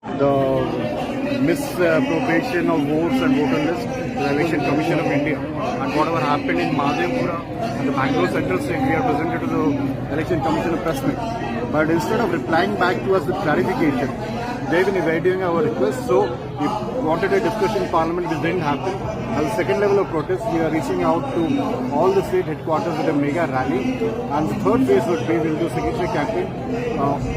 the misappropriation of votes and voter lists to the Election Commission of India, and whatever happened in Madhepura and the Bangalore Central State, we have presented to the Election Commission a press meet. But instead of replying back to us with clarification, they've been evading our request. So we wanted a discussion in Parliament, which didn't happen. As a second level of protest, we are reaching out to all the state headquarters with a mega rally. And the third phase would be we'll do signature campaign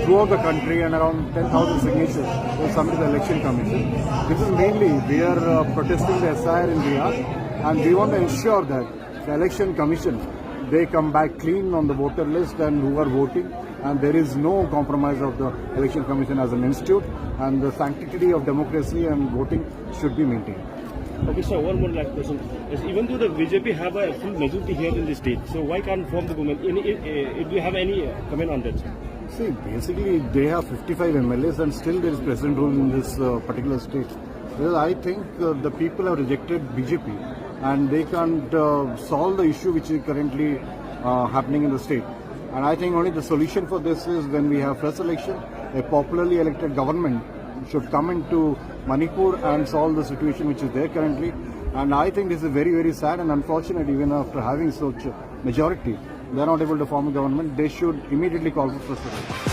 throughout the country, and around 10,000 signatures will submit to the Election Commission. This is mainly, we are protesting the SIR in Riyadh, and we want to ensure that the Election Commission, they come back clean on the voter list and who are voting, and there is no compromise of the Election Commission as an institute, and the sanctity of democracy and voting should be maintained. Okay, sir, one more last question. Yes, even though the BJP have a full majority here in the state, so why can't form the government? If you have any comment on that, sir? See, basically they have 55 MLAs and still there is president rule in this particular state. Well, I think the people have rejected BJP and they can't solve the issue which is currently happening in the state. And I think only the solution for this is when we have first election, a popularly elected government should come into Manipur and solve the situation which is there currently. And I think this is very, very sad and unfortunate. Even after having such a majority, they are not able to form a government. They should immediately call for first election.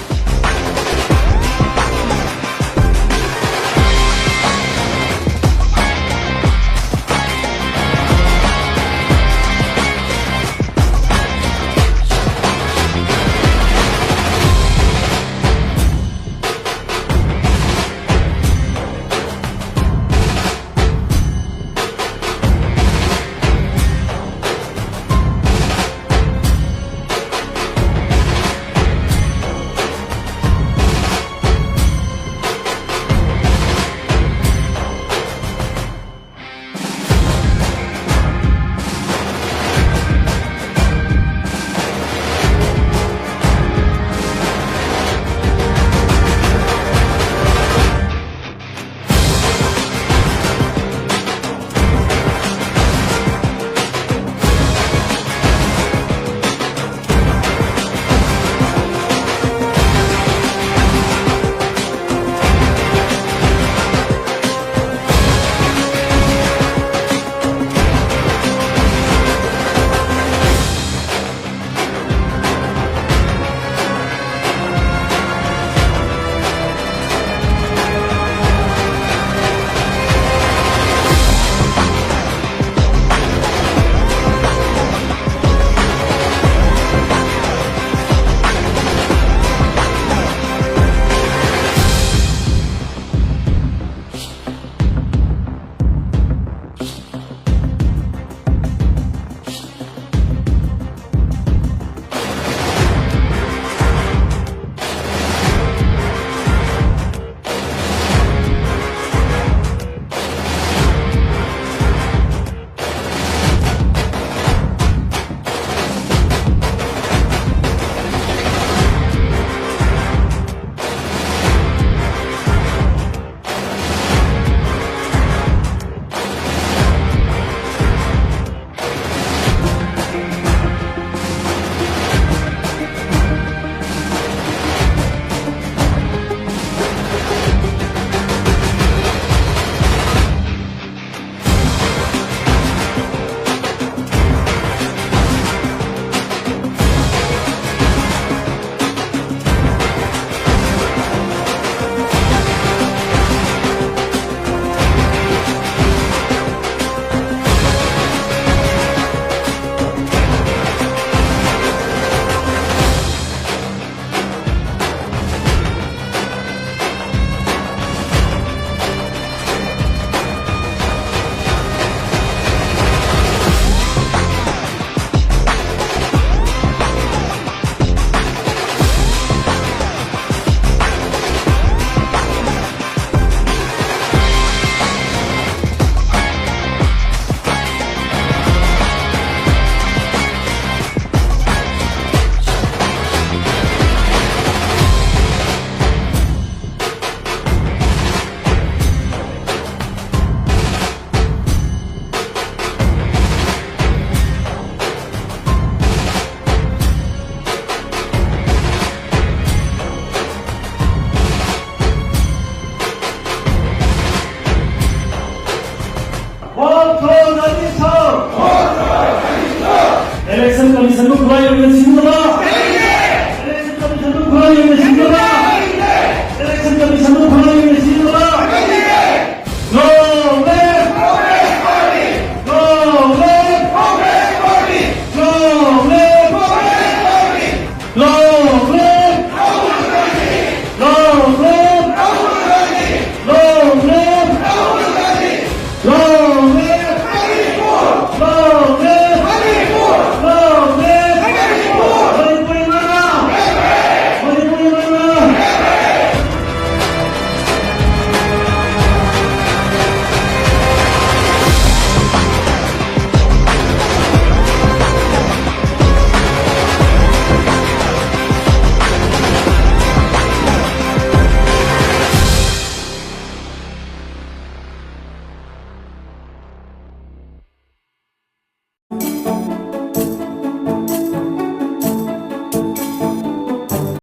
Bali Sangham Bali Sinhala